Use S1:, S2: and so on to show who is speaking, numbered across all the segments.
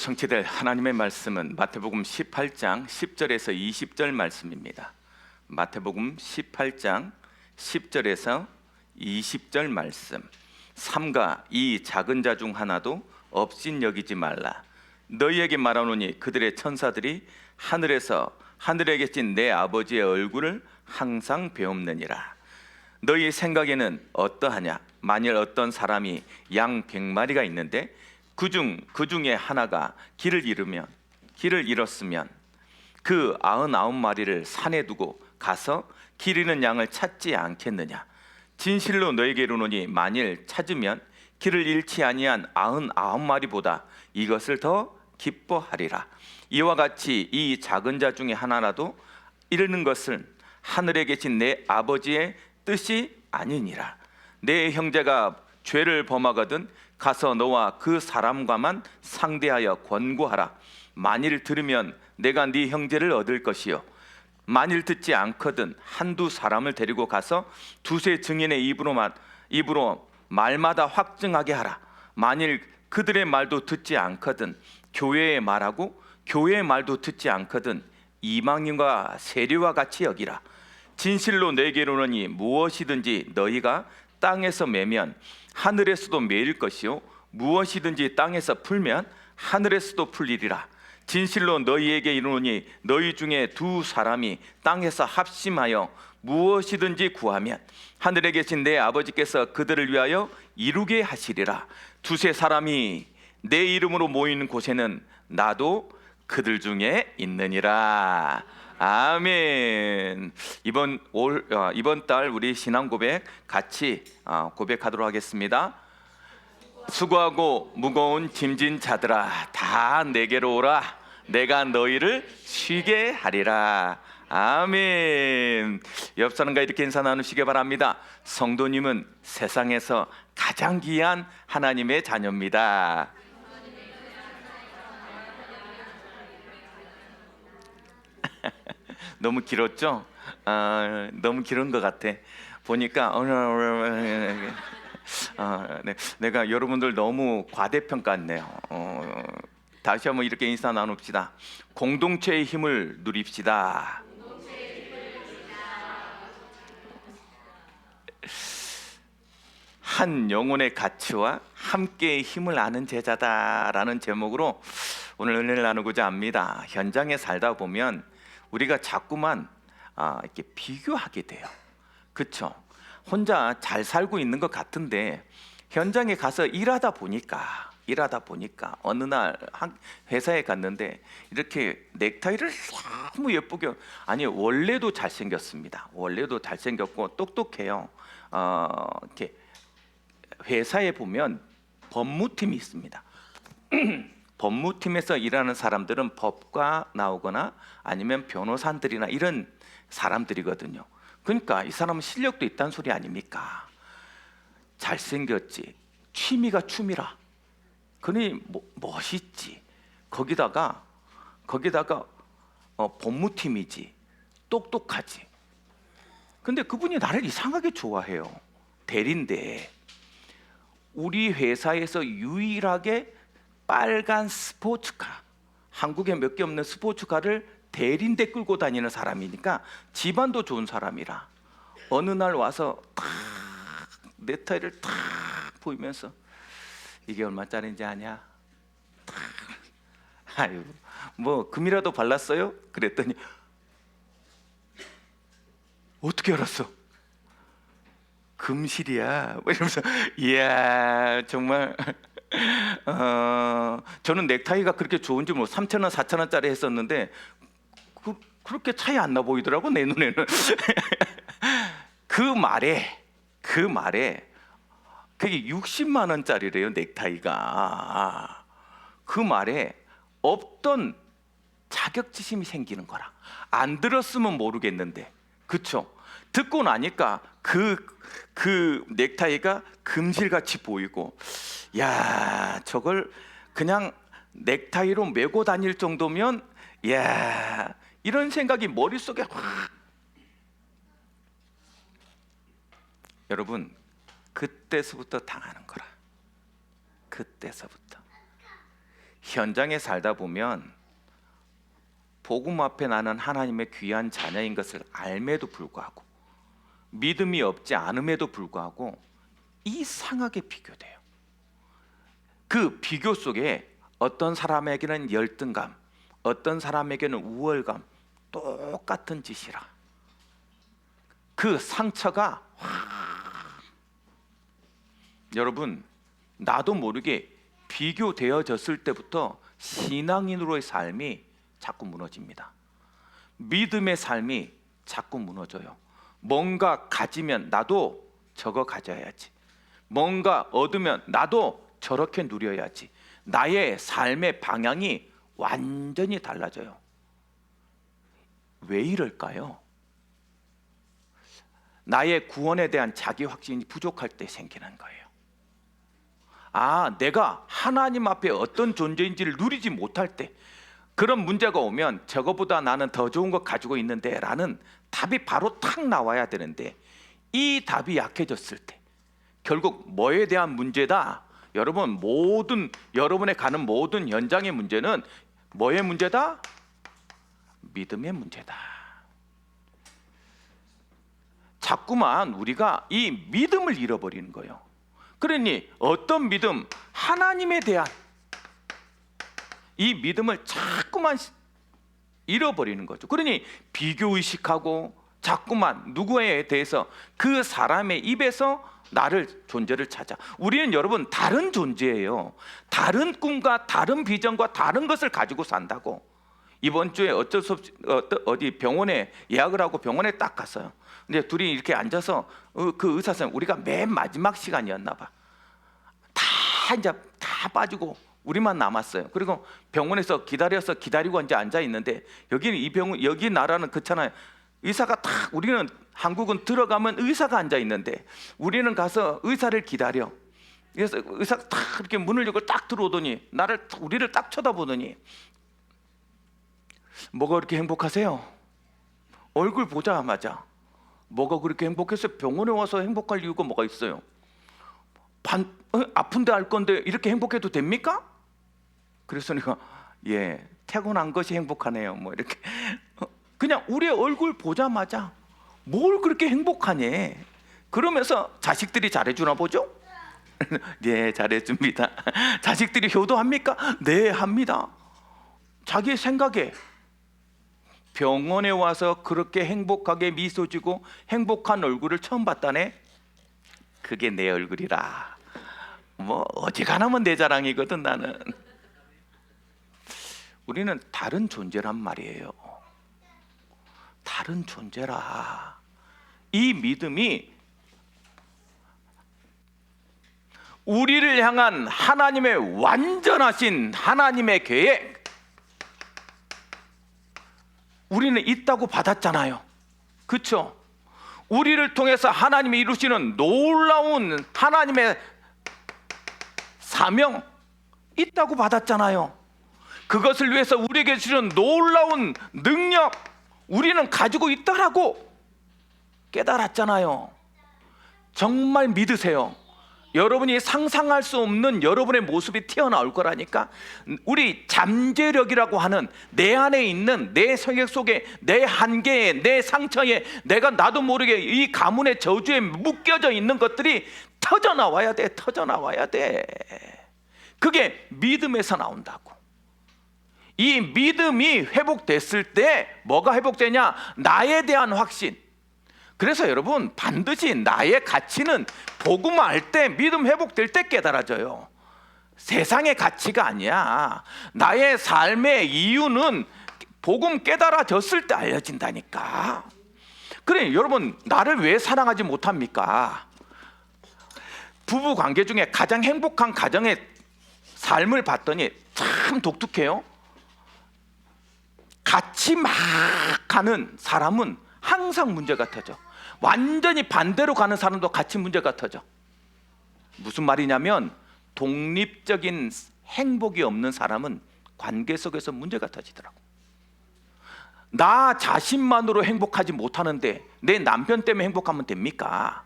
S1: 성취될 하나님의 말씀은 마태복음 18장 10절에서 20절 말씀입니다. 마태복음 18장 10절에서 20절 말씀. 삼가 이 작은 자 중 하나도 없인 여기지 말라. 너희에게 말하노니 그들의 천사들이 하늘에 계신 내 아버지의 얼굴을 항상 배움느니라. 너희 생각에는 어떠하냐? 만일 어떤 사람이 양 100마리가 있는데 그 중에 하나가 길을 잃었으면 그 99마리를 산에 두고 가서 길 잃은 양을 찾지 않겠느냐? 진실로 너에게 이르노니 만일 찾으면 길을 잃지 아니한 99마리보다 이것을 더 기뻐하리라. 이와 같이 이 작은 자 중에 하나라도 이르는 것은 하늘에 계신 내 아버지의 뜻이 아니니라. 내 형제가 죄를 범하거든 가서 너와 그 사람과만 상대하여 권고하라. 만일 들으면 내가 네 형제를 얻을 것이요, 만일 듣지 않거든 한두 사람을 데리고 가서 두세 증인의 입으로 말마다 확증하게 하라. 만일 그들의 말도 듣지 않거든 교회의 말하고 교회의 말도 듣지 않거든 이방인과 세리와 같이 여기라. 진실로 내게 이르노니 무엇이든지 너희가 땅에서 매면 하늘에서도 매일 것이요, 무엇이든지 땅에서 풀면 하늘에서도 풀리리라. 진실로 너희에게 이르노니 너희 중에 두 사람이 땅에서 합심하여 무엇이든지 구하면 하늘에 계신 내 아버지께서 그들을 위하여 이루게 하시리라. 두세 사람이 내 이름으로 모이는 곳에는 나도 그들 중에 있느니라. 아멘. 이번 달 우리 신앙 고백 같이 고백하도록 하겠습니다. 수고하고 무거운 짐진 자들아 다 내게로 오라. 내가 너희를 쉬게 하리라. 아멘. 옆 사람과 이렇게 인사 나누시기 바랍니다. 성도님은 세상에서 가장 귀한 하나님의 자녀입니다. 너무 길었죠? 너무 길은 것 같아. 보니까 네, 내가 여러분들 너무 과대평가했네요. 다시 한번 이렇게 인사 나눕시다. 공동체의 힘을 누립시다. 한 영혼의 가치와 함께의 힘을 아는 제자다라는 제목으로 오늘 은혜를 나누고자 합니다. 현장에 살다 보면 우리가 자꾸만 이렇게 비교하게 돼요. 그렇죠? 혼자 잘 살고 있는 것 같은데 현장에 가서 일하다 보니까 어느 날 회사에 갔는데 이렇게 넥타이를 너무 예쁘게, 아니 원래도 잘생겼습니다. 원래도 잘생겼고 똑똑해요. 이렇게 회사에 보면 법무팀이 있습니다. 법무팀에서 일하는 사람들은 법과 나오거나 아니면 변호사들이나 이런 사람들이거든요. 그러니까 이 사람은 실력도 있다는 소리 아닙니까? 잘생겼지, 취미가 춤이라, 그러니 멋있지, 거기다가 법무팀이지, 똑똑하지. 근데 그분이 나를 이상하게 좋아해요. 대리인데 우리 회사에서 유일하게 빨간 스포츠카, 한국에 몇 개 없는 스포츠카를 대리인데 끌고 다니는 사람이니까 집안도 좋은 사람이라 어느 날 와서 탁 넥타이를 탁 보이면서 이게 얼마짜리인지 아냐? 탁, 아유 뭐 금이라도 발랐어요? 그랬더니 어떻게 알았어? 금실이야. 뭐 이러면서 이야 정말 저는 넥타이가 그렇게 좋은지 3,000원, 4,000원짜리 했었는데 그렇게 차이 안 나 보이더라고 내 눈에는. 그 말에 그게 60만 원짜리래요 넥타이가. 그 말에 없던 자격지심이 생기는 거라. 안 들었으면 모르겠는데, 그쵸? 듣고 나니까 그 넥타이가 금실같이 보이고, 야 저걸 그냥 넥타이로 메고 다닐 정도면, 야 이런 생각이 머릿속에 확. 여러분 그때서부터 당하는 거라. 그때서부터 현장에 살다 보면 복음 앞에 나는 하나님의 귀한 자녀인 것을 알매도 불구하고, 믿음이 없지 않음에도 불구하고 이상하게 비교돼요. 그 비교 속에 어떤 사람에게는 열등감, 어떤 사람에게는 우월감, 똑같은 짓이라 그 상처가 여러분, 나도 모르게 비교되어졌을 때부터 신앙인으로의 삶이 자꾸 무너집니다. 믿음의 삶이 자꾸 무너져요. 뭔가 가지면 나도 저거 가져야지, 뭔가 얻으면 나도 저렇게 누려야지. 나의 삶의 방향이 완전히 달라져요. 왜 이럴까요? 나의 구원에 대한 자기 확신이 부족할 때 생기는 거예요. 아, 내가 하나님 앞에 어떤 존재인지를 누리지 못할 때, 그런 문제가 오면 저거보다 나는 더 좋은 것 가지고 있는데 라는 답이 바로 탁 나와야 되는데, 이 답이 약해졌을 때 결국 뭐에 대한 문제다? 여러분, 여러분의 가는 모든 현장의 문제는 뭐의 문제다? 믿음의 문제다. 자꾸만 우리가 이 믿음을 잃어버리는 거예요. 그러니 어떤 믿음? 하나님에 대한 이 믿음을 자꾸만 잃어버리는 거죠. 그러니 비교의식하고 자꾸만 누구에 대해서 그 사람의 입에서 존재를 찾아. 우리는 여러분 다른 존재예요. 다른 꿈과 다른 비전과 다른 것을 가지고 산다고. 이번 주에 어쩔 수 없이 어디 병원에 예약을 하고 병원에 딱 갔어요. 근데 둘이 이렇게 앉아서 그 의사 선생님, 우리가 맨 마지막 시간이었나 봐. 다 이제 다 빠지고 우리만 남았어요. 그리고 병원에서 기다리고 이제 앉아 있는데, 여기는 이 병원, 여기 나라는 그렇잖아요. 의사가 딱, 우리는 한국은 들어가면 의사가 앉아 있는데 우리는 가서 의사를 기다려. 그래서 의사가 딱 이렇게 문을 열고 딱 들어오더니 우리를 딱 쳐다보더니, 뭐가 그렇게 행복하세요? 얼굴 보자마자 뭐가 그렇게 행복했어요? 병원에 와서 행복할 이유가 뭐가 있어요? 아픈데 알 건데 이렇게 행복해도 됩니까? 그래서 내가 태어난 것이 행복하네요. 뭐 이렇게 그냥 우리의 얼굴 보자마자 뭘 그렇게 행복하니? 그러면서 자식들이 잘해주나 보죠? 네, 잘해줍니다. 자식들이 효도합니까? 네, 합니다. 자기 생각에 병원에 와서 그렇게 행복하게 미소 지고 행복한 얼굴을 처음 봤다네. 그게 내 얼굴이라. 뭐 어지간하면 내 자랑이거든. 나는. 우리는 다른 존재란 말이에요. 다른 존재라. 이 믿음이 우리를 향한 하나님의 완전하신 하나님의 계획, 우리는 있다고 받았잖아요. 그렇죠? 우리를 통해서 하나님이 이루시는 놀라운 하나님의 사명 있다고 받았잖아요. 그것을 위해서 우리에게 주시는 놀라운 능력 우리는 가지고 있다라고 깨달았잖아요. 정말 믿으세요. 여러분이 상상할 수 없는 여러분의 모습이 튀어나올 거라니까. 우리 잠재력이라고 하는 내 안에 있는 내 성격 속에, 내 한계에, 내 상처에, 내가 나도 모르게 이 가문의 저주에 묶여져 있는 것들이 터져나와야 돼. 터져나와야 돼. 그게 믿음에서 나온다고. 이 믿음이 회복됐을 때 뭐가 회복되냐? 나에 대한 확신. 그래서 여러분, 반드시 나의 가치는 복음 알 때, 믿음 회복될 때 깨달아져요. 세상의 가치가 아니야. 나의 삶의 이유는 복음 깨달아졌을 때 알려진다니까. 그래, 여러분, 나를 왜 사랑하지 못합니까? 부부 관계 중에 가장 행복한 가정의 삶을 봤더니 참 독특해요. 같이 막 가는 사람은 항상 문제가 터져. 완전히 반대로 가는 사람도 같이 문제가 터져. 무슨 말이냐면, 독립적인 행복이 없는 사람은 관계 속에서 문제가 터지더라고. 나 자신만으로 행복하지 못하는데 내 남편 때문에 행복하면 됩니까?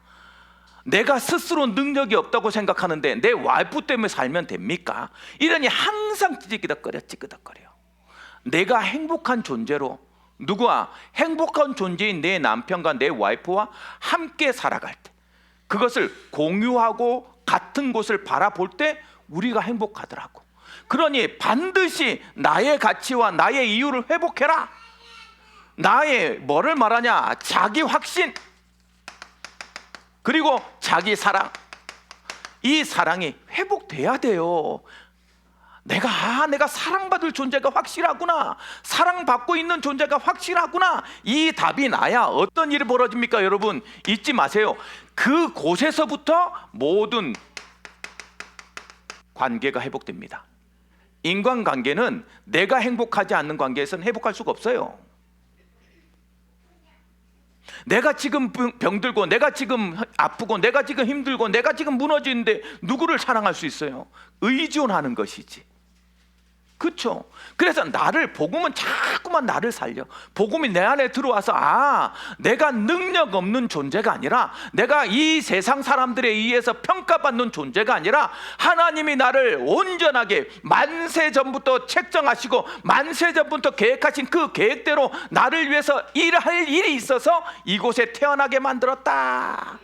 S1: 내가 스스로 능력이 없다고 생각하는데 내 와이프 때문에 살면 됩니까? 이러니 항상 찌그덕거려. 내가 행복한 존재로, 누구와? 행복한 존재인 내 남편과 내 와이프와 함께 살아갈 때, 그것을 공유하고 같은 곳을 바라볼 때 우리가 행복하더라고. 그러니 반드시 나의 가치와 나의 이유를 회복해라. 나의 뭐를 말하냐? 자기 확신, 그리고 자기 사랑. 이 사랑이 회복돼야 돼요. 내가 사랑받을 존재가 확실하구나, 사랑받고 있는 존재가 확실하구나, 이 답이 나야 어떤 일이 벌어집니까? 여러분 잊지 마세요. 그 곳에서부터 모든 관계가 회복됩니다. 인간관계는 내가 행복하지 않는 관계에서는 회복할 수가 없어요. 내가 지금 병들고, 내가 지금 아프고, 내가 지금 힘들고, 내가 지금 무너지는데 누구를 사랑할 수 있어요? 의존하는 것이지. 그렇죠? 그래서 복음은 자꾸만 나를 살려. 복음이 내 안에 들어와서 내가 능력 없는 존재가 아니라, 내가 이 세상 사람들에 의해서 평가받는 존재가 아니라, 하나님이 나를 온전하게 만세 전부터 책정하시고 만세 전부터 계획하신 그 계획대로 나를 위해서 일할 일이 있어서 이곳에 태어나게 만들었다.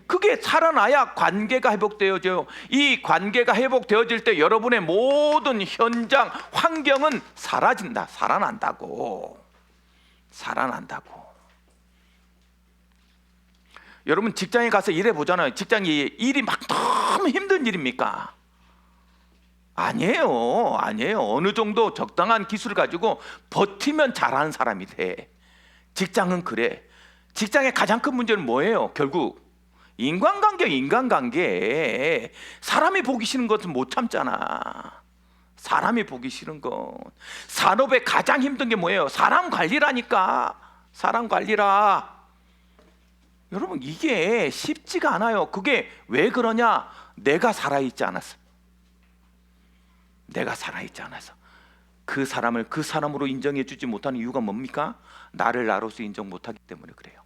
S1: 그게 살아나야 관계가 회복되어져요. 이 관계가 회복되어질 때 여러분의 모든 현장, 환경은 사라진다. 살아난다고. 여러분 직장에 가서 일해보잖아요. 직장이 일이 막 너무 힘든 일입니까? 아니에요. 어느 정도 적당한 기술을 가지고 버티면 잘하는 사람이 돼. 직장은 그래. 직장의 가장 큰 문제는 뭐예요? 결국 인간관계. 사람이 보기 싫은 것은 못 참잖아. 사람이 보기 싫은 것. 산업의 가장 힘든 게 뭐예요? 사람 관리라니까. 사람 관리라. 여러분 이게 쉽지가 않아요. 그게 왜 그러냐? 내가 살아있지 않아서. 그 사람을 그 사람으로 인정해 주지 못하는 이유가 뭡니까? 나를 나로서 인정 못하기 때문에 그래요.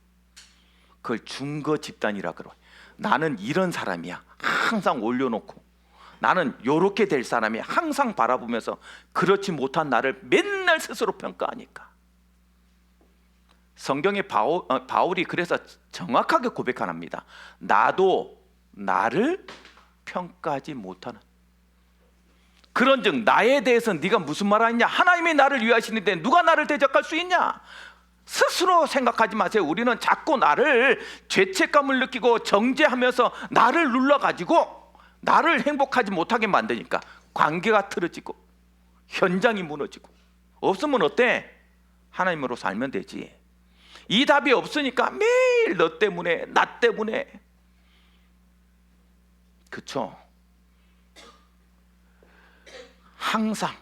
S1: 그걸 중거 집단이라 그래요. 나는 이런 사람이야. 항상 올려놓고, 나는 요렇게 될 사람이야. 항상 바라보면서 그렇지 못한 나를 맨날 스스로 평가하니까. 성경에 바울이 그래서 정확하게 고백합니다. 나도 나를 평가하지 못하는. 그런즉 나에 대해서는 네가 무슨 말 하느냐? 하나님이 나를 위하시는데 누가 나를 대적할 수 있냐? 스스로 생각하지 마세요. 우리는 자꾸 나를 죄책감을 느끼고 정죄하면서 나를 눌러가지고 나를 행복하지 못하게 만드니까 관계가 틀어지고 현장이 무너지고. 없으면 어때? 하나님으로 살면 되지. 이 답이 없으니까 매일 너 때문에, 나 때문에. 그렇죠? 항상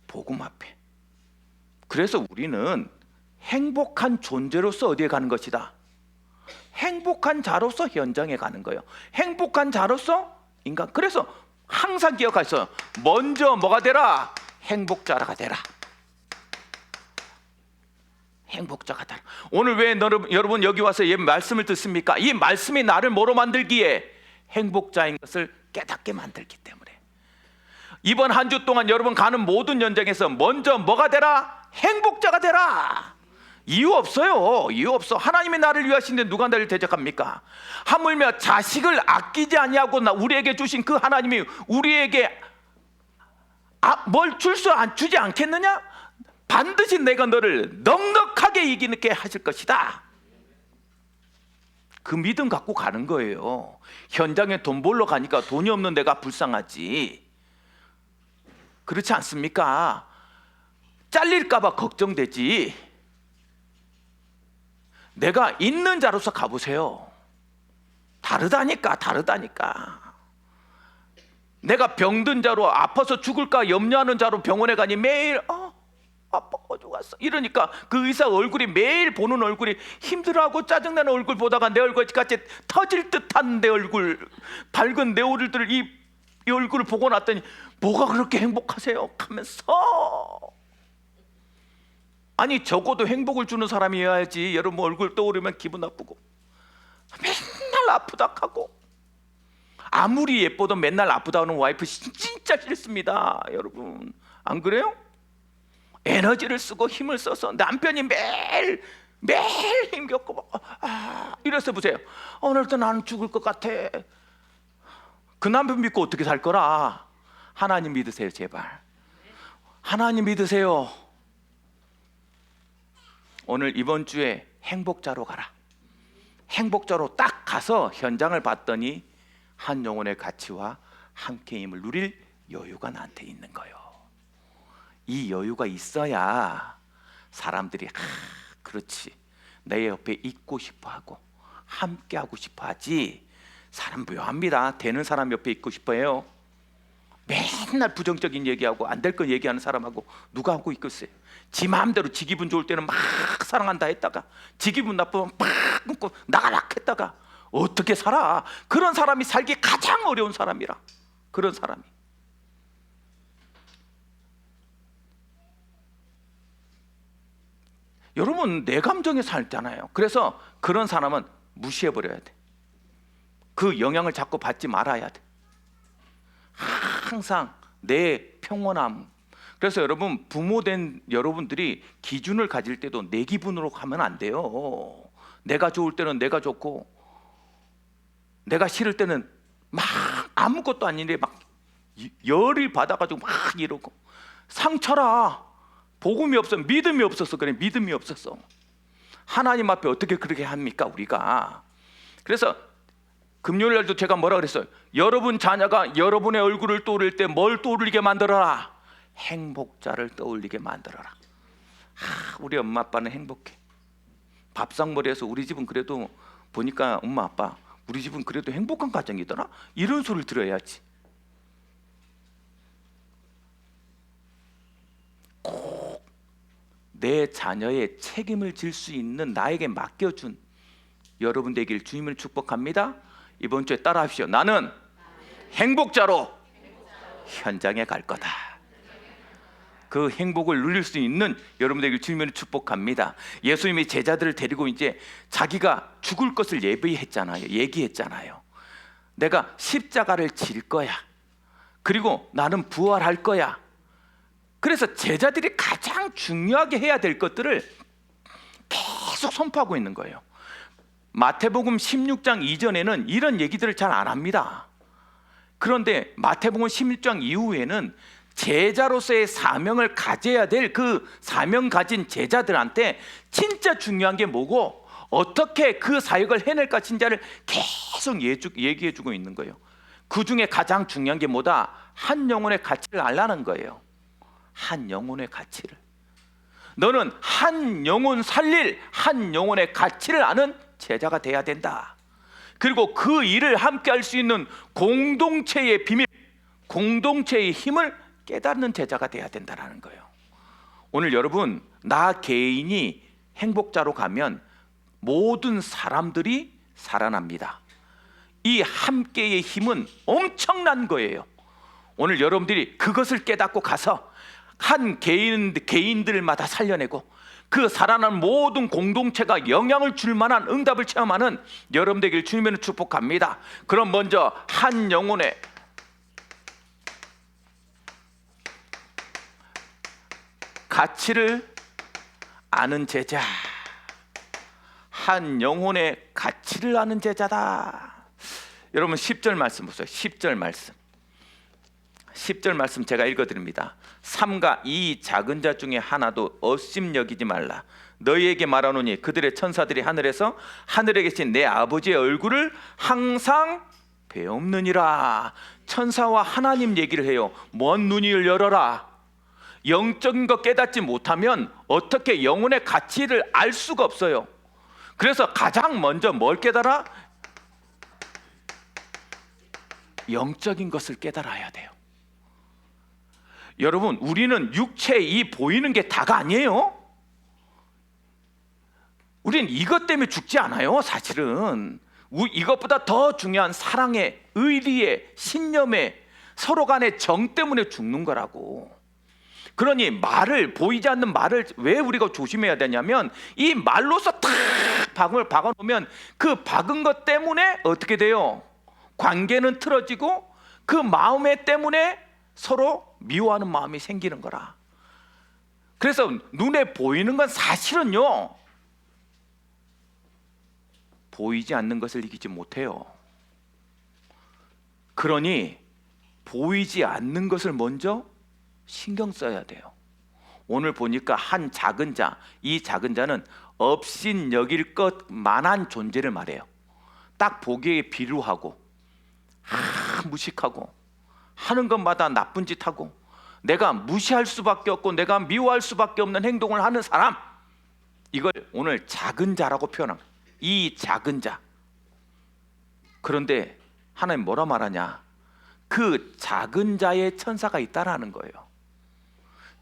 S1: 복음 앞에. 그래서 우리는 행복한 존재로서 어디에 가는 것이다? 행복한 자로서 현장에 가는 거예요. 행복한 자로서 인간. 그래서 항상 기억하세요. 먼저 뭐가 되라? 행복자가 되라. 오늘 왜 여러분 여기 와서 이 말씀을 듣습니까? 이 말씀이 나를 뭐로 만들기에? 행복자인 것을 깨닫게 만들기 때문에. 이번 한 주 동안 여러분 가는 모든 현장에서 먼저 뭐가 되라? 행복자가 되라. 이유 없어요. 하나님이 나를 위하신데 누가 나를 대적합니까? 하물며 자식을 아끼지 아니하고 우리에게 주신 그 하나님이 우리에게 뭘 주지 않겠느냐? 반드시 내가 너를 넉넉하게 이기게 하실 것이다. 그 믿음 갖고 가는 거예요. 현장에 돈 벌러 가니까 돈이 없는 내가 불쌍하지. 그렇지 않습니까? 잘릴까 봐 걱정되지. 내가 있는 자로서 가보세요. 다르다니까. 내가 병든 자로, 아파서 죽을까 염려하는 자로 병원에 가니 매일 아빠가 죽었어 이러니까 그 의사 얼굴이, 매일 보는 얼굴이 힘들어하고 짜증나는 얼굴 보다가 내 얼굴같이 터질 듯한 내 얼굴, 밝은 내 얼굴들, 이 얼굴을 보고 났더니 뭐가 그렇게 행복하세요? 하면서, 아니 적어도 행복을 주는 사람이어야지. 여러분 얼굴 떠오르면 기분 나쁘고 맨날 아프다 하고, 아무리 예뻐도 맨날 아프다 하는 와이프 진짜 싫습니다. 여러분 안 그래요? 에너지를 쓰고 힘을 써서 남편이 매일 힘겹고 이래서 보세요. 오늘도 나는 죽을 것 같아. 그 남편 믿고 어떻게 살 거라. 하나님 믿으세요. 제발 하나님 믿으세요. 오늘 이번 주에 행복자로 가라. 행복자로 딱 가서 현장을 봤더니 한 영혼의 가치와 함께임을 누릴 여유가 나한테 있는 거예요. 이 여유가 있어야 사람들이 그렇지, 내 옆에 있고 싶어하고 함께하고 싶어하지. 사람 묘합니다. 되는 사람 옆에 있고 싶어해요. 맨날 부정적인 얘기하고 안 될 거 얘기하는 사람하고 누가 하고 있겠어요? 지 마음대로 지 기분 좋을 때는 막 사랑한다 했다가 지 기분 나쁘면 막 끊고 나가라 했다가 어떻게 살아? 그런 사람이 살기 가장 어려운 사람이라. 그런 사람이. 여러분 내 감정에 살잖아요. 그래서 그런 사람은 무시해버려야 돼. 그 영향을 자꾸 받지 말아야 돼. 항상 내 평온함. 그래서 여러분 부모된 여러분들이 기준을 가질 때도 내 기분으로 가면 안 돼요. 내가 좋을 때는 내가 좋고, 내가 싫을 때는 막 아무것도 아닌데 막 열이 받아가지고 막 이러고. 상처라. 복음이 없어, 믿음이 없어서 그래. 믿음이 없어서. 하나님 앞에 어떻게 그렇게 합니까 우리가? 그래서 금요일 날도 제가 뭐라 그랬어요? 여러분 자녀가 여러분의 얼굴을 떠올릴 때 뭘 떠올리게 만들어라? 행복자를 떠올리게 만들어라. 우리 엄마 아빠는 행복해. 밥상머리에서 우리 집은 그래도 보니까 엄마 아빠 우리 집은 그래도 행복한 가정이더라, 이런 소리를 들어야지. 꼭 내 자녀의 책임을 질 수 있는 나에게 맡겨준 여러분 되길 주님을 축복합니다. 이번 주에 따라하십시오. 나는 행복자로 현장에 갈 거다. 그 행복을 누릴 수 있는 여러분 되길 주님을 축복합니다. 예수님이 제자들을 데리고 이제 자기가 죽을 것을 얘기했잖아요. 내가 십자가를 질 거야. 그리고 나는 부활할 거야. 그래서 제자들이 가장 중요하게 해야 될 것들을 계속 선포하고 있는 거예요. 마태복음 16장 이전에는 이런 얘기들을 잘 안 합니다. 그런데 마태복음 16장 이후에는 제자로서의 사명을 가져야 될 그 사명 가진 제자들한테 진짜 중요한 게 뭐고 어떻게 그 사역을 해낼까 진짜를 계속 얘기해주고 있는 거예요. 그 중에 가장 중요한 게 뭐다? 한 영혼의 가치를 알라는 거예요. 한 영혼의 가치를. 너는 한 영혼 살릴 한 영혼의 가치를 아는 제자가 돼야 된다. 그리고 그 일을 함께 할 수 있는 공동체의 비밀, 공동체의 힘을 깨닫는 제자가 돼야 된다는 거예요. 오늘 여러분, 나 개인이 행복자로 가면 모든 사람들이 살아납니다. 이 함께의 힘은 엄청난 거예요. 오늘 여러분들이 그것을 깨닫고 가서 한 개인들마다 살려내고 그 살아난 모든 공동체가 영향을 줄 만한 응답을 체험하는 여러분 되길 주님의 축복합니다. 그럼 먼저 한 영혼의 가치를 아는 제자, 한 영혼의 가치를 아는 제자다. 여러분 10절 말씀 보세요. 10절 말씀 제가 읽어드립니다. 삼가 이 작은 자 중에 하나도 업심여기지 말라. 너희에게 말하노니 그들의 천사들이 하늘에 계신 내 아버지의 얼굴을 항상 배옵느니라. 천사와 하나님 얘기를 해요. 먼 눈을 열어라. 영적인 거 깨닫지 못하면 어떻게 영혼의 가치를 알 수가 없어요. 그래서 가장 먼저 뭘 깨달아? 영적인 것을 깨달아야 돼요. 여러분, 우리는 육체 이 보이는 게 다가 아니에요. 우리는 이것 때문에 죽지 않아요. 사실은 이것보다 더 중요한 사랑의, 의리의, 신념의, 서로 간의 정 때문에 죽는 거라고. 그러니 말을, 보이지 않는 말을 왜 우리가 조심해야 되냐면, 이 말로서 탁 박아놓으면 그 박은 것 때문에 어떻게 돼요? 관계는 틀어지고 그 마음에 때문에 서로 미워하는 마음이 생기는 거라. 그래서 눈에 보이는 건 사실은요, 보이지 않는 것을 이기지 못해요. 그러니 보이지 않는 것을 먼저 신경 써야 돼요. 오늘 보니까 한 작은 자, 이 작은 자는 업신 여길 것만한 존재를 말해요. 딱 보기에 비루하고 무식하고 하는 것마다 나쁜 짓 하고 내가 무시할 수밖에 없고 내가 미워할 수밖에 없는 행동을 하는 사람, 이걸 오늘 작은 자라고 표현한 거예요. 이 작은 자. 그런데 하나님 뭐라 말하냐? 그 작은 자의 천사가 있다라는 거예요.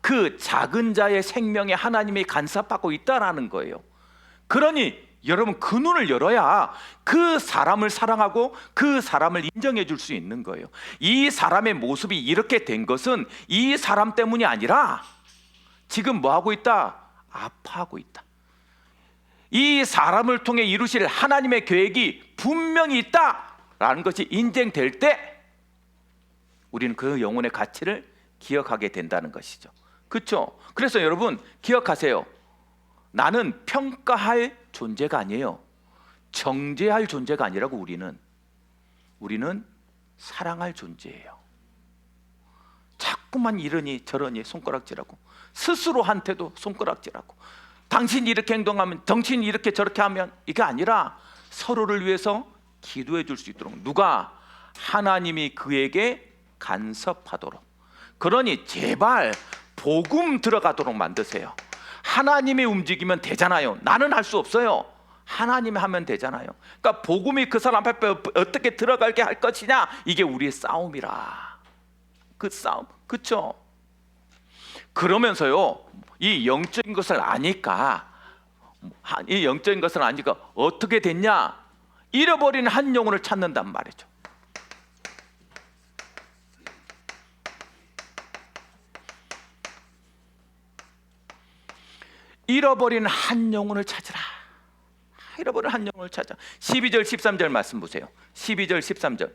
S1: 그 작은 자의 생명에 하나님이 간섭하고 있다라는 거예요. 그러니 여러분, 그 눈을 열어야 그 사람을 사랑하고 그 사람을 인정해 줄 수 있는 거예요. 이 사람의 모습이 이렇게 된 것은 이 사람 때문이 아니라 지금 뭐 하고 있다? 아파하고 있다. 이 사람을 통해 이루실 하나님의 계획이 분명히 있다라는 것이 인정될 때 우리는 그 영혼의 가치를 기억하게 된다는 것이죠. 그렇죠? 그래서 여러분 기억하세요. 나는 평가할 존재가 아니에요. 정죄할 존재가 아니라고. 우리는 사랑할 존재예요. 자꾸만 이러니 저러니 손가락질하고, 스스로한테도 손가락질하고, 당신이 이렇게 행동하면, 당신이 이렇게 저렇게 하면, 이게 아니라 서로를 위해서 기도해 줄 수 있도록, 누가? 하나님이 그에게 간섭하도록. 그러니 제발 복음 들어가도록 만드세요. 하나님이 움직이면 되잖아요. 나는 할 수 없어요. 하나님이 하면 되잖아요. 그러니까 복음이 그 사람 앞에 어떻게 들어가게 할 것이냐, 이게 우리의 싸움이라. 그 싸움, 그렇죠? 그러면서요, 이 영적인 것을 아니까 어떻게 됐냐? 잃어버린 한 영혼을 찾는단 말이죠. 잃어버린 한 영혼을 찾으라. 잃어버린 한 영혼을 찾아. 12절 13절 말씀 보세요. 12절 13절.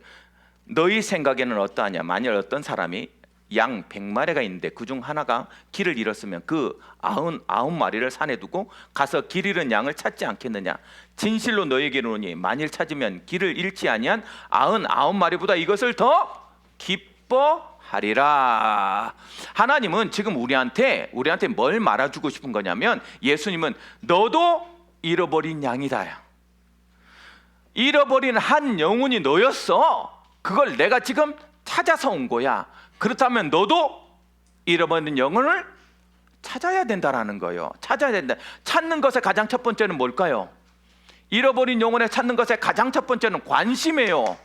S1: 너희 생각에는 어떠하냐? 만일 어떤 사람이 양 100마리가 있는데 그중 하나가 길을 잃었으면 그 99마리를 산에 두고 가서 길 잃은 양을 찾지 않겠느냐? 진실로 너희에게 이르노니 만일 찾으면 길을 잃지 아니한 99마리보다 이것을 더 기뻐하리라. 하나님은 지금 우리한테 뭘 말아주고 싶은 거냐면, 예수님은 너도 잃어버린 양이다. 잃어버린 한 영혼이 너였어. 그걸 내가 지금 찾아서 온 거야. 그렇다면 너도 잃어버린 영혼을 찾아야 된다라는 거예요. 찾아야 된다. 찾는 것의 가장 첫 번째는 뭘까요? 잃어버린 영혼에 찾는 것의 가장 첫 번째는 관심이에요.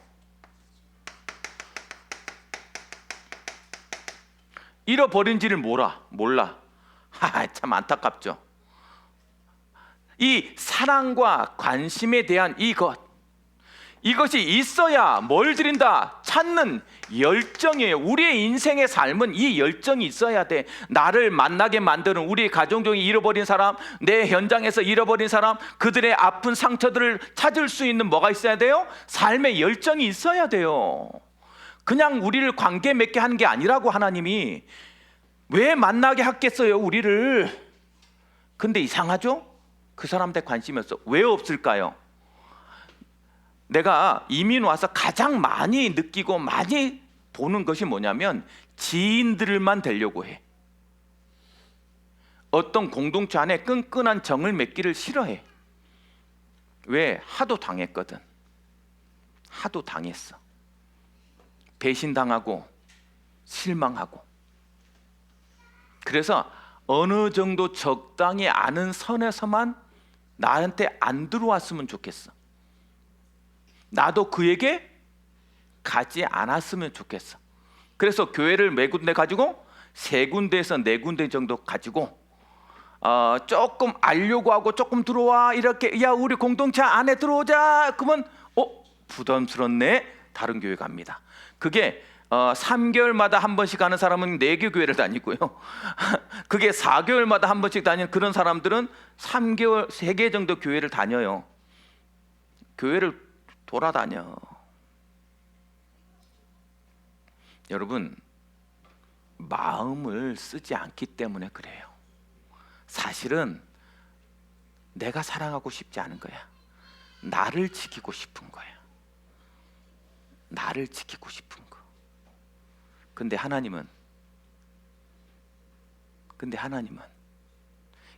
S1: 잃어버린지를 몰라. 참 안타깝죠. 이 사랑과 관심에 대한 이것이 있어야 뭘 드린다? 찾는 열정이에요. 우리의 인생의 삶은 이 열정이 있어야 돼. 나를 만나게 만드는, 우리 가정 중에 잃어버린 사람, 내 현장에서 잃어버린 사람, 그들의 아픈 상처들을 찾을 수 있는 뭐가 있어야 돼요? 삶의 열정이 있어야 돼요. 그냥 우리를 관계 맺게 하는 게 아니라고. 하나님이 왜 만나게 하겠어요, 우리를? 근데 이상하죠? 그 사람한테 관심이 없어. 왜 없을까요? 내가 이민 와서 가장 많이 느끼고 많이 보는 것이 뭐냐면, 지인들만 되려고 해. 어떤 공동체 안에 끈끈한 정을 맺기를 싫어해. 왜? 하도 당했거든. 하도 당했어. 배신당하고 실망하고. 그래서 어느 정도 적당히 아는 선에서만 나한테 안 들어왔으면 좋겠어. 나도 그에게 가지 않았으면 좋겠어. 그래서 교회를 몇 군데 가지고 3군데에서 4군데 정도 가지고 조금 알려고 하고, 조금 들어와, 이렇게, 야 우리 공동체 안에 들어오자. 그러면 부담스럽네. 다른 교회 갑니다. 그게 3개월마다 한 번씩 가는 사람은 4개 교회를 다니고요. 그게 4개월마다 한 번씩 다니는 그런 사람들은 3개월, 3개 정도 교회를 다녀요. 교회를 돌아다녀. 여러분, 마음을 쓰지 않기 때문에 그래요. 사실은 내가 사랑하고 싶지 않은 거야. 나를 지키고 싶은 거야. 나를 지키고 싶은 거. 근데 하나님은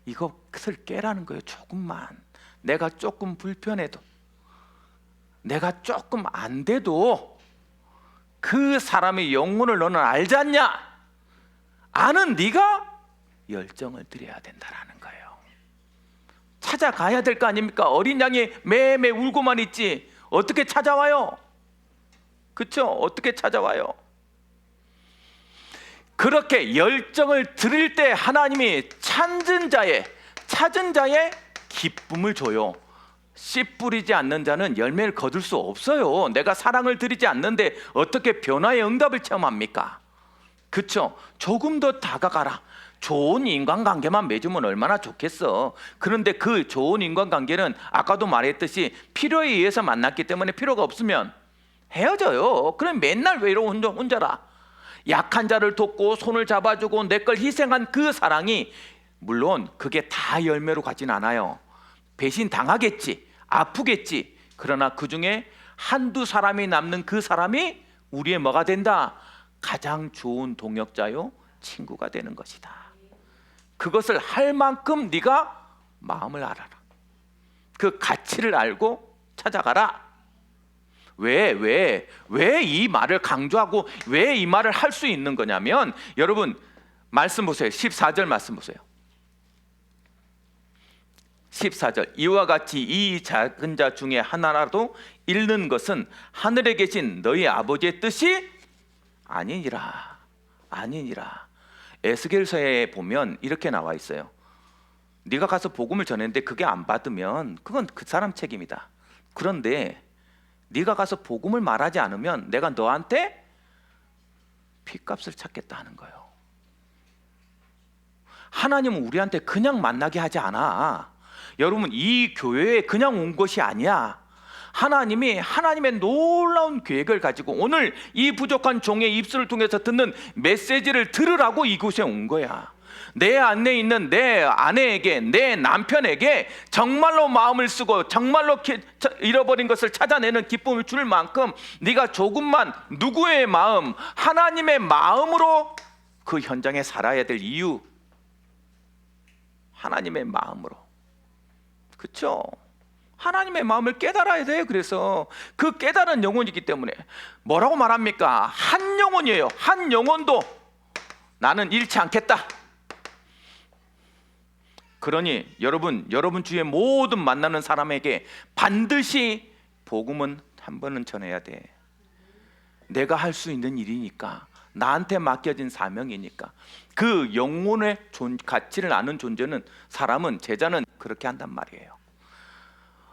S1: 이것을 깨라는 거예요. 조금만. 내가 조금 불편해도, 내가 조금 안 돼도 그 사람의 영혼을 너는 알지 않냐? 아는 네가 열정을 드려야 된다라는 거예요. 찾아가야 될 거 아닙니까? 어린 양이 매매 울고만 있지 어떻게 찾아와요? 그렇죠? 어떻게 찾아와요? 그렇게 열정을 드릴 때 하나님이 찾은 자의 기쁨을 줘요. 씨 뿌리지 않는 자는 열매를 거둘 수 없어요. 내가 사랑을 드리지 않는데 어떻게 변화의 응답을 체험합니까? 그렇죠? 조금 더 다가가라. 좋은 인간관계만 맺으면 얼마나 좋겠어. 그런데 그 좋은 인간관계는 아까도 말했듯이 필요에 의해서 만났기 때문에 필요가 없으면 헤어져요. 그럼 맨날 외로워 혼자라. 약한 자를 돕고 손을 잡아주고 내 걸 희생한 그 사랑이, 물론 그게 다 열매로 가진 않아요. 배신 당하겠지, 아프겠지. 그러나 그 중에 한두 사람이 남는 그 사람이 우리의 뭐가 된다? 가장 좋은 동역자요, 친구가 되는 것이다. 그것을 할 만큼 네가 마음을 알아라. 그 가치를 알고 찾아가라. 왜 이 말을 강조하고 왜 이 말을 할 수 있는 거냐면, 여러분 말씀 보세요. 14절 말씀 보세요. 14절, 이와 같이 이 작은 자 중에 하나라도 잃는 것은 하늘에 계신 너희 아버지의 뜻이 아니니라. 에스겔서에 보면 이렇게 나와 있어요. 네가 가서 복음을 전했는데 그게 안 받으면 그건 그 사람 책임이다. 그런데 네가 가서 복음을 말하지 않으면 내가 너한테 핏값을 찾겠다 하는 거예요. 하나님은 우리한테 그냥 만나게 하지 않아. 여러분, 이 교회에 그냥 온 것이 아니야. 하나님이 하나님의 놀라운 계획을 가지고 오늘 이 부족한 종의 입술을 통해서 듣는 메시지를 들으라고 이곳에 온 거야. 내 안에 있는 내 아내에게, 내 남편에게 정말로 마음을 쓰고 정말로 잃어버린 것을 찾아내는 기쁨을 줄 만큼 네가 조금만 누구의 마음, 하나님의 마음으로 그 현장에 살아야 될 이유, 하나님의 마음으로. 그렇죠? 하나님의 마음을 깨달아야 돼요. 그래서 그 깨달은 영혼이기 때문에 뭐라고 말합니까? 한 영혼이에요. 한 영혼도 나는 잃지 않겠다. 그러니 여러분 주위에 모든 만나는 사람에게 반드시 복음은 한 번은 전해야 돼. 내가 할 수 있는 일이니까, 나한테 맡겨진 사명이니까. 그 영혼의 가치를 아는 존재는, 사람은, 제자는 그렇게 한단 말이에요.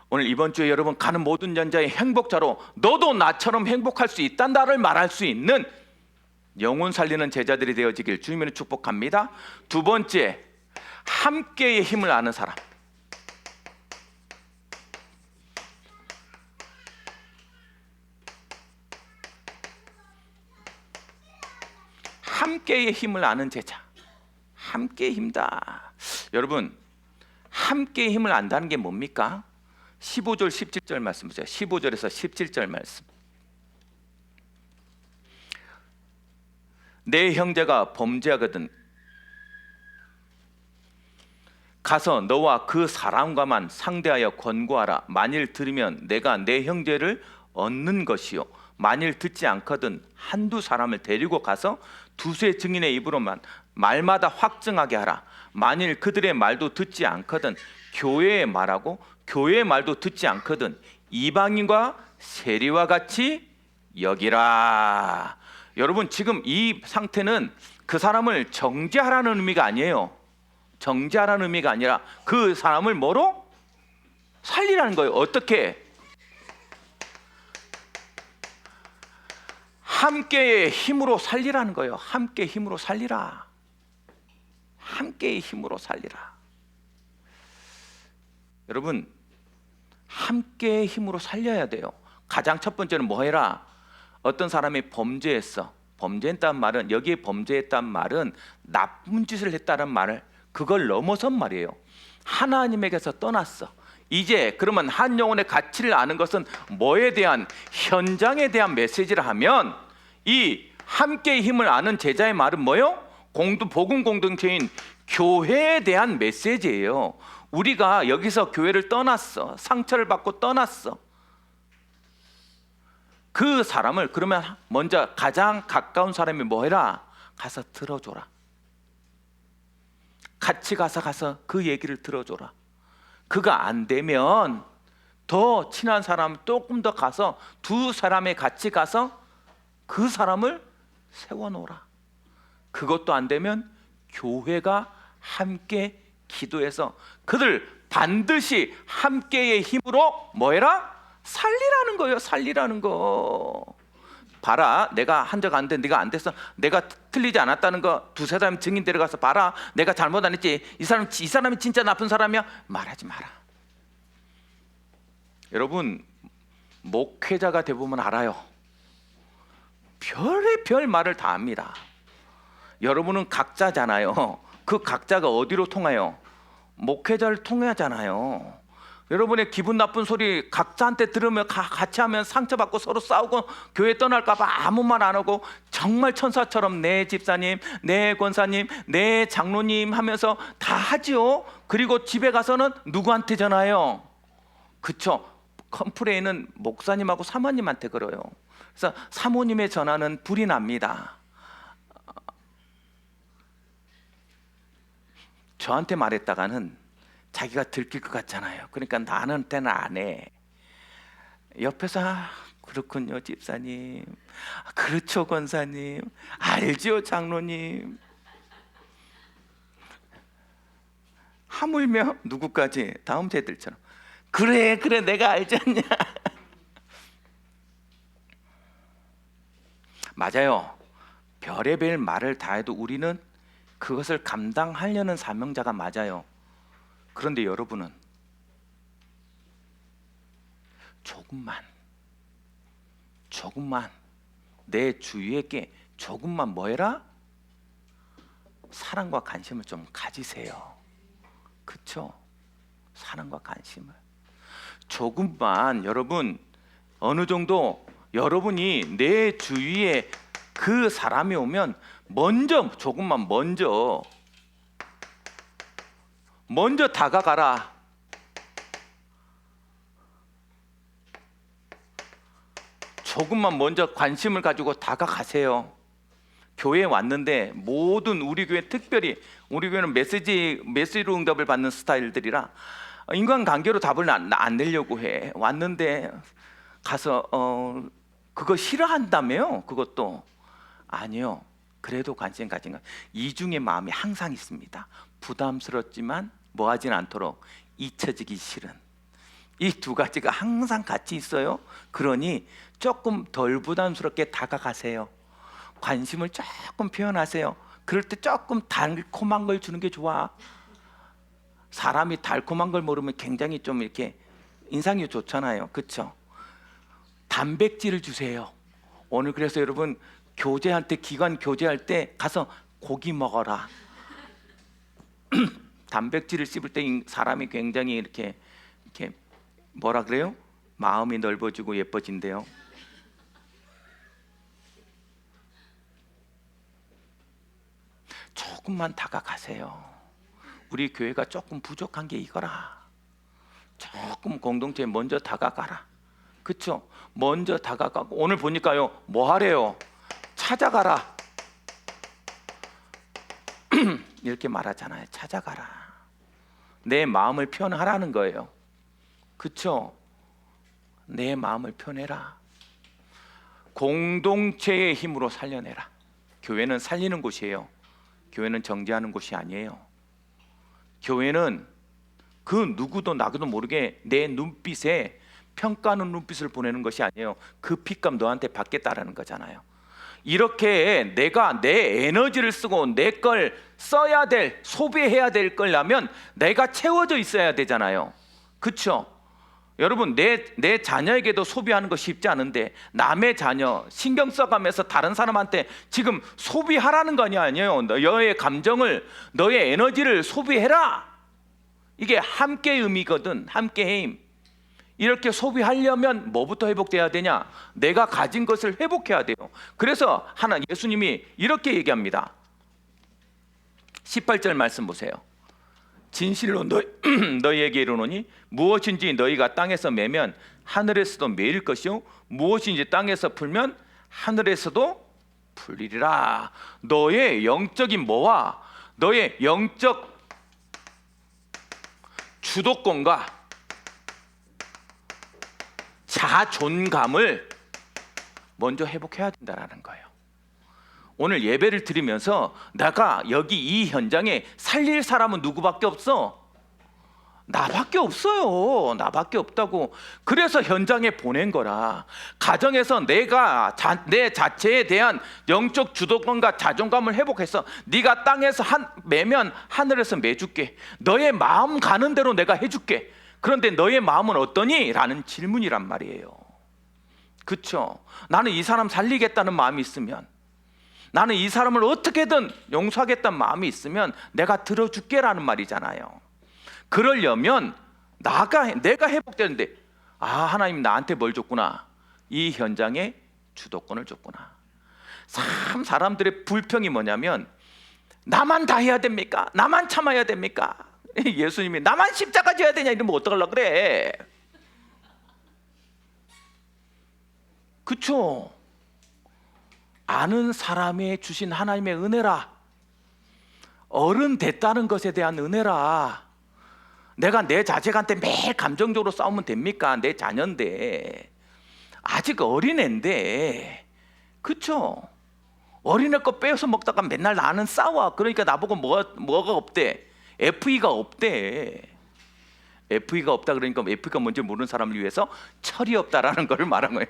S1: 오늘 이번 주에 여러분 가는 모든 연자의 행복자로 너도 나처럼 행복할 수 있단다를 말할 수 있는 영혼 살리는 제자들이 되어지길 주님으로 축복합니다. 두 번째, 함께의 힘을 아는 사람. 함께의 힘을 아는 제자. 함께의 힘다. 여러분, 함께의 힘을 안다는 게 뭡니까? 15절 17절 말씀 보세요. 15절에서 17절 말씀. 내 형제가 범죄하거든 가서 너와 그 사람과만 상대하여 권고하라. 만일 들으면 내가 내 형제를 얻는 것이요, 만일 듣지 않거든 한두 사람을 데리고 가서 두세 증인의 입으로만 말마다 확증하게 하라. 만일 그들의 말도 듣지 않거든 교회의 말하고 교회의 말도 듣지 않거든 이방인과 세리와 같이 여기라. 여러분, 지금 이 상태는 그 사람을 정죄하라는 의미가 아니에요. 정죄하라는 의미가 아니라 그 사람을 뭐로? 살리라는 거예요. 어떻게? 함께의 힘으로 살리라는 거예요. 함께 힘으로 살리라. 함께의 힘으로 살리라. 여러분, 함께의 힘으로 살려야 돼요. 가장 첫 번째는 뭐 해라? 어떤 사람이 범죄했어. 범죄했다는 말은, 여기에 범죄했다는 말은 나쁜 짓을 했다는 말을, 그걸 넘어선 말이에요. 하나님에게서 떠났어. 이제 그러면 한 영혼의 가치를 아는 것은 뭐에 대한, 현장에 대한 메시지를 하면, 이 함께의 힘을 아는 제자의 말은 뭐요? 복음 공동체인 교회에 대한 메시지예요. 우리가 여기서 교회를 떠났어. 상처를 받고 떠났어. 그 사람을, 그러면 먼저 가장 가까운 사람이 뭐 해라? 가서 들어줘라. 같이 가서 그 얘기를 들어줘라. 그가 안 되면 더 친한 사람 조금 더 가서 두 사람이 같이 가서 그 사람을 세워놓으라. 그것도 안 되면 교회가 함께 기도해서 그들 반드시 함께의 힘으로 뭐 해라? 살리라는 거예요. 살리라는 거. 봐라, 내가 한 적 안 돼. 네가 안 됐어. 내가 틀리지 않았다는 거 두세 사람 증인 데려가서 봐라. 내가 잘못 안 했지. 이 사람이 진짜 나쁜 사람이야. 말하지 마라. 여러분, 목회자가 되보면 알아요. 별의별 말을 다 합니다. 여러분은 각자잖아요. 그 각자가 어디로 통해요? 목회자를 통하잖아요. 여러분의 기분 나쁜 소리 각자한테 들으면 같이 하면 상처받고 서로 싸우고 교회 떠날까 봐 아무 말 안 하고 정말 천사처럼 내 집사님, 내 권사님, 내 장로님 하면서 다 하지요. 그리고 집에 가서는 누구한테 전화해요? 그쵸? 컴플레인은 목사님하고 사모님한테 걸어요. 그래서 사모님의 전화는 불이 납니다. 저한테 말했다가는 자기가 들킬 것 같잖아요. 그러니까 나한테는 안 해. 옆에서 그렇군요 집사님, 그렇죠 권사님, 알지요 장로님. 하물며 누구까지? 다음 세대들처럼 그래 내가 알지 않냐. 맞아요. 별의별 말을 다 해도 우리는 그것을 감당하려는 사명자가 맞아요. 그런데 여러분은 조금만 내 주위에게 조금만 뭐 해라? 사랑과 관심을 좀 가지세요. 그쵸? 사랑과 관심을 조금만, 여러분 어느 정도 여러분이 내 주위에 그 사람이 오면 조금만 먼저 다가가라. 조금만 먼저 관심을 가지고 다가가세요. 교회에 왔는데 모든 우리 교회, 특별히 우리 교회는 메시지로 응답을 받는 스타일들이라 인간관계로 답을 안 내려고 해. 왔는데 가서 그거 싫어한다며요? 그것도 아니요. 그래도 관심 가진 건 이중의 마음이 항상 있습니다. 부담스럽지만 뭐 하진 않도록 잊혀지기 싫은 이 두 가지가 항상 같이 있어요. 그러니 조금 덜 부담스럽게 다가가세요. 관심을 조금 표현하세요. 그럴 때 조금 달콤한 걸 주는 게 좋아. 사람이 달콤한 걸 모르면 굉장히 좀 이렇게 인상이 좋잖아요. 그렇죠? 단백질을 주세요. 오늘 그래서 여러분 기관 교제할 때 가서 고기 먹어라. 단백질을 씹을 때 사람이 굉장히 이렇게 뭐라 그래요? 마음이 넓어지고 예뻐진대요. 조금만 다가가세요. 우리 교회가 조금 부족한 게 이거라. 조금 공동체에 먼저 다가가라. 그렇죠? 먼저 다가가고 오늘 보니까요 뭐 하래요? 찾아가라. 이렇게 말하잖아요. 찾아가라. 내 마음을 표현하라는 거예요. 그렇죠? 내 마음을 표현해라. 공동체의 힘으로 살려내라. 교회는 살리는 곳이에요. 교회는 정죄하는 곳이 아니에요. 교회는 그 누구도 나도 모르게 내 눈빛에 평가하는 눈빛을 보내는 것이 아니에요. 그 핏값 너한테 받겠다라는 거잖아요. 이렇게 내가 내 에너지를 쓰고 내 걸 써야 될, 소비해야 될 거라면 내가 채워져 있어야 되잖아요. 그렇죠? 여러분, 내 자녀에게도 소비하는 거 쉽지 않은데 남의 자녀 신경 써가면서 다른 사람한테 지금 소비하라는 거 아니에요. 너의 감정을, 너의 에너지를 소비해라. 이게 함께 의미거든. 함께 힘. 이렇게 소비하려면 뭐부터 회복돼야 되냐? 내가 가진 것을 회복해야 돼요. 그래서 예수님이 이렇게 얘기합니다. 18절 말씀 보세요. 진실로 너희에게 이르노니 무엇인지 너희가 땅에서 매면 하늘에서도 매일 것이요 무엇인지 땅에서 풀면 하늘에서도 풀리리라. 너의 영적인 뭐와 너의 영적 주도권과 자존감을 먼저 회복해야 된다는 거예요. 오늘 예배를 드리면서 내가 여기 이 현장에 살릴 사람은 누구밖에 없어? 나밖에 없어요. 나밖에 없다고. 그래서 현장에 보낸 거라. 가정에서 내가 내 자체에 대한 영적 주도권과 자존감을 회복해서 네가 땅에서 매면 하늘에서 매줄게. 너의 마음 가는 대로 내가 해줄게. 그런데 너의 마음은 어떠니? 라는 질문이란 말이에요. 그렇죠? 나는 이 사람 살리겠다는 마음이 있으면, 나는 이 사람을 어떻게든 용서하겠다는 마음이 있으면 내가 들어줄게 라는 말이잖아요. 그러려면 내가 회복되는데, 하나님 나한테 뭘 줬구나. 이 현장에 주도권을 줬구나. 참 사람들의 불평이 뭐냐면, 나만 다 해야 됩니까? 나만 참아야 됩니까? 예수님이 나만 십자가 져야 되냐 이러면 어떡하려고 그래. 그쵸? 아는 사람의 주신 하나님의 은혜라. 어른 됐다는 것에 대한 은혜라. 내가 내 자식한테 매일 감정적으로 싸우면 됩니까? 내 자녀인데, 아직 어린애인데. 그쵸? 어린애 거 빼서 먹다가 맨날 나는 싸워. 그러니까 나보고 뭐가 없대? FE가 없대. FE가 없다 그러니까 FE가 뭔지 모르는 사람을 위해서 철이 없다라는 걸 말한 거예요.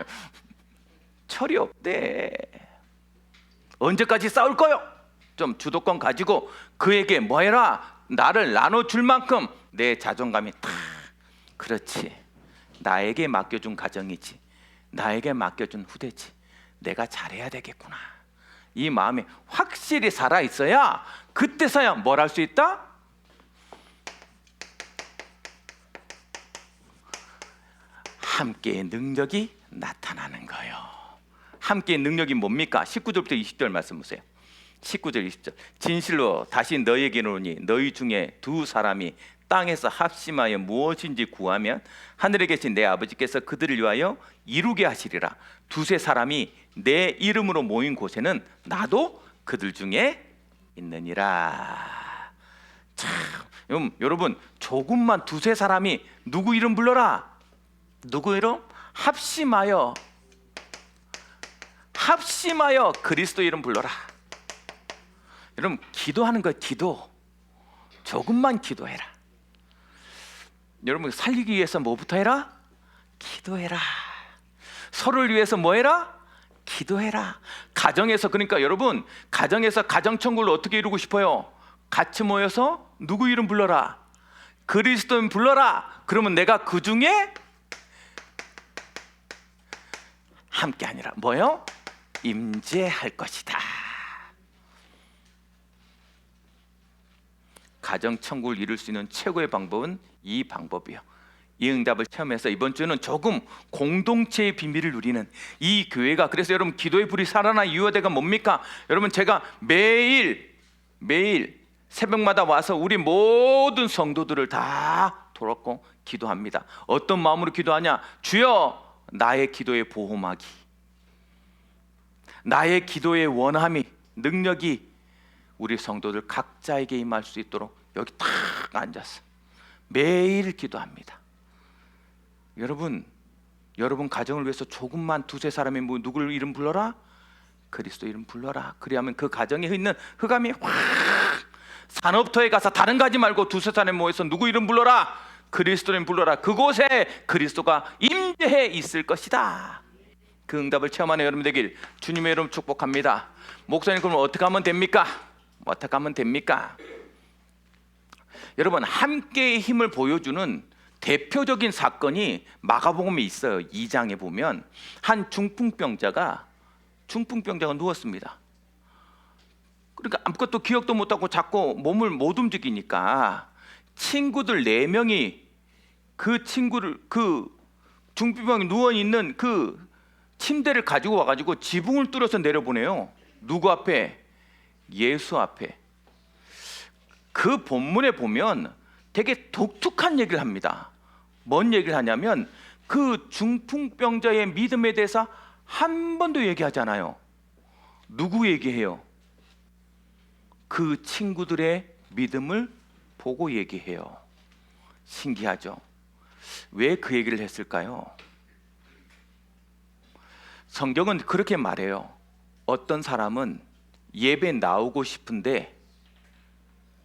S1: 철이 없대. 언제까지 싸울 거요? 좀 주도권 가지고 그에게 뭐 해라? 나를 나눠줄 만큼 내 자존감이 탁. 그렇지. 나에게 맡겨준 가정이지. 나에게 맡겨준 후대지. 내가 잘해야 되겠구나. 이 마음이 확실히 살아있어야 그때서야 뭘 할 수 있다? 함께의 능력이 나타나는 거예요. 함께의 능력이 뭡니까? 19절부터 20절 말씀 보세요. 19절 20절. 진실로 다시 너희에게 이르노니 너희 중에 두 사람이 땅에서 합심하여 무엇인지 구하면 하늘에 계신 내 아버지께서 그들을 위하여 이루게 하시리라. 두세 사람이 내 이름으로 모인 곳에는 나도 그들 중에 있느니라. 참, 여러분 조금만 두세 사람이 누구 이름 불러라. 누구 이름? 합심하여 그리스도 이름 불러라. 여러분 기도하는 거 기도. 조금만 기도해라. 여러분 살리기 위해서 뭐부터 해라? 기도해라. 서로를 위해서 뭐 해라? 기도해라. 가정에서, 그러니까 여러분 가정에서 가정천국을 어떻게 이루고 싶어요? 같이 모여서 누구 이름 불러라? 그리스도 이름 불러라. 그러면 내가 그 중에 함께 아니라 뭐요? 임재할 것이다. 가정천국을 이룰 수 있는 최고의 방법은 이 방법이요. 이 응답을 체험해서 이번 주는 조금 공동체의 비밀을 누리는 이 교회가, 그래서 여러분 기도의 불이 살아나 유효대가 뭡니까? 여러분 제가 매일 새벽마다 와서 우리 모든 성도들을 다 돌았고 기도합니다. 어떤 마음으로 기도하냐? 주여 나의 기도의 보호막이, 나의 기도의 원함이, 능력이 우리 성도들 각자에게 임할 수 있도록 여기 딱 앉아서 매일 기도합니다. 여러분 가정을 위해서 조금만 두세 사람이 누구를 이름 불러라? 그리스도 이름 불러라. 그리하면 그 가정에 있는 흑암이 확, 산업터에 가서 다른 가지 말고 두세 사람이 모여서 누구 이름 불러라? 그리스도 이름 불러라. 그곳에 그리스도가 임재해 있을 것이다. 그 응답을 체험하는 여러분 되길 주님의 이름 축복합니다. 목사님, 그럼 어떻게 하면 됩니까? 어떻게 하면 됩니까? 여러분, 함께의 힘을 보여주는 대표적인 사건이 마가복음에 있어요. 2장에 보면 한 중풍병자가 누웠습니다. 그러니까 아무것도 기억도 못하고 자꾸 몸을 못 움직이니까 친구들 4명이 그 친구를, 그 중풍병이 누워있는 그 침대를 가지고 와가지고 지붕을 뚫어서 내려보내요. 누구 앞에? 예수 앞에. 그 본문에 보면 되게 독특한 얘기를 합니다. 뭔 얘기를 하냐면 그 중풍병자의 믿음에 대해서 한 번도 얘기하지 않아요. 누구 얘기해요? 그 친구들의 믿음을 보고 얘기해요. 신기하죠? 왜 그 얘기를 했을까요? 성경은 그렇게 말해요. 어떤 사람은 예배 나오고 싶은데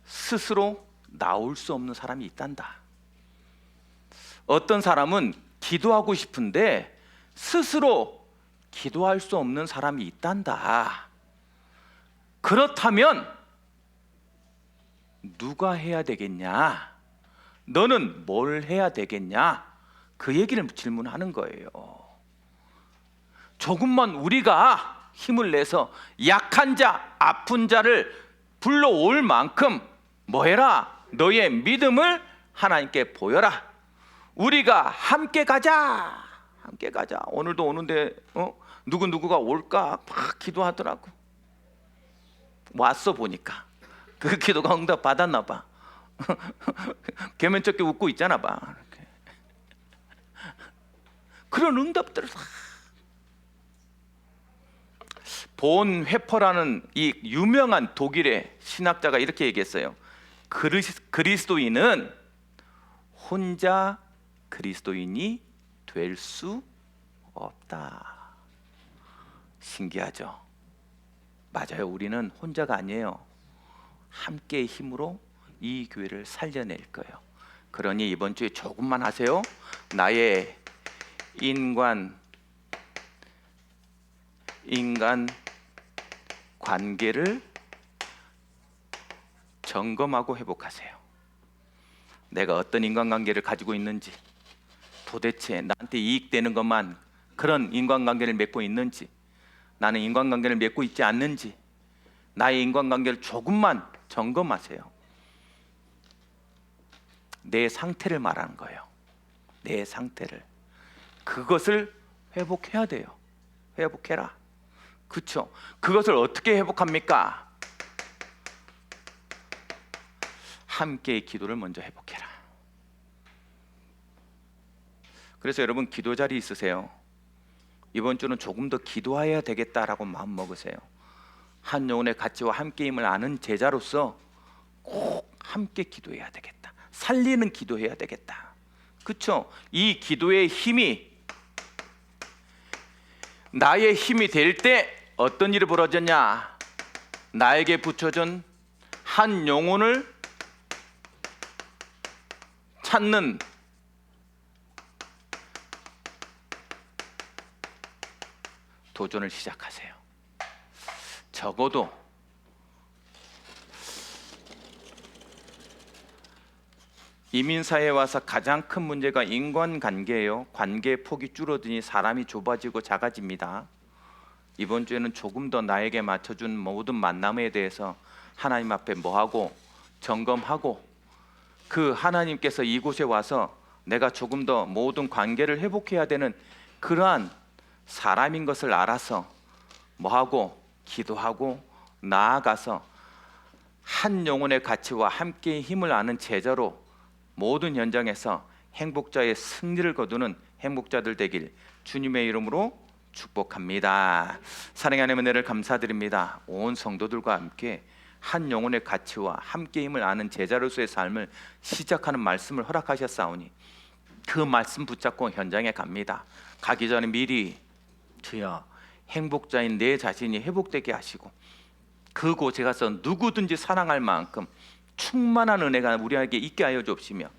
S1: 스스로 나올 수 없는 사람이 있단다. 어떤 사람은 기도하고 싶은데 스스로 기도할 수 없는 사람이 있단다. 그렇다면 누가 해야 되겠냐? 너는 뭘 해야 되겠냐? 그 얘기를 질문하는 거예요. 조금만 우리가 힘을 내서 약한 자, 아픈 자를 불러올 만큼 뭐 해라? 너의 믿음을 하나님께 보여라. 우리가 함께 가자. 함께 가자. 오늘도 오는데 누구가 올까 막 기도하더라고. 왔어 보니까 그 기도가 응답 받았나 봐. 개면쩍게 웃고 있잖아 봐. 이렇게. 그런 응답들을 다. 본 회퍼라는 이 유명한 독일의 신학자가 이렇게 얘기했어요. 그리스도인은 혼자 그리스도인이 될 수 없다. 신기하죠? 맞아요. 우리는 혼자가 아니에요. 함께의 힘으로 이 교회를 살려낼 거예요. 그러니 이번 주에 조금만 하세요. 나의 인간 관계를 점검하고 회복하세요. 내가 어떤 인간관계를 가지고 있는지, 도대체 나한테 이익되는 것만 그런 인간관계를 맺고 있는지, 나는 인간관계를 맺고 있지 않는지, 나의 인간관계를 조금만 점검하세요. 내 상태를 말하는 거예요. 내 상태를. 그것을 회복해야 돼요. 회복해라. 그렇죠? 그것을 어떻게 회복합니까? 함께의 기도를 먼저 회복해라. 그래서 여러분, 기도 자리 있으세요? 이번 주는 조금 더 기도해야 되겠다라고 마음 먹으세요. 한 영혼의 가치와 함께임을 아는 제자로서 꼭 함께 기도해야 되겠다. 살리는 기도해야 되겠다. 그렇죠? 이 기도의 힘이 나의 힘이 될 때 어떤 일이 벌어졌냐? 나에게 붙여준 한 영혼을 찾는 도전을 시작하세요. 적어도 이민사회에 와서 가장 큰 문제가 인간관계예요. 관계의 폭이 줄어드니 사람이 좁아지고 작아집니다. 이번 주에는 조금 더 나에게 맞춰준 모든 만남에 대해서 하나님 앞에 뭐하고 점검하고, 그 하나님께서 이곳에 와서 내가 조금 더 모든 관계를 회복해야 되는 그러한 사람인 것을 알아서 뭐하고 기도하고 나아가서 한 영혼의 가치와 함께 힘을 아는 제자로 모든 현장에서 행복자의 승리를 거두는 행복자들 되길 주님의 이름으로 축복합니다. 사랑의 하나님, 은혜를 감사드립니다. 온 성도들과 함께 한 영혼의 가치와 함께임을 아는 제자로서의 삶을 시작하는 말씀을 허락하셨사오니 그 말씀 붙잡고 현장에 갑니다. 가기 전에 미리 주여 행복자인 내 자신이 회복되게 하시고 그곳에 가서 누구든지 사랑할 만큼 충만한 은혜가 우리에게 있게 하여 주옵시며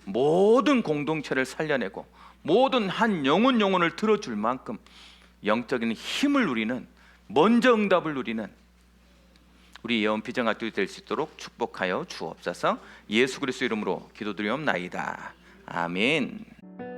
S1: 모든 공동체를 살려내고 모든 한 영혼을 들어줄 만큼 영적인 힘을 누리는, 먼저 응답을 누리는 우리 예언비전학교가 될 수 있도록 축복하여 주옵소서. 예수 그리스도 이름으로 기도드리옵나이다. 아멘.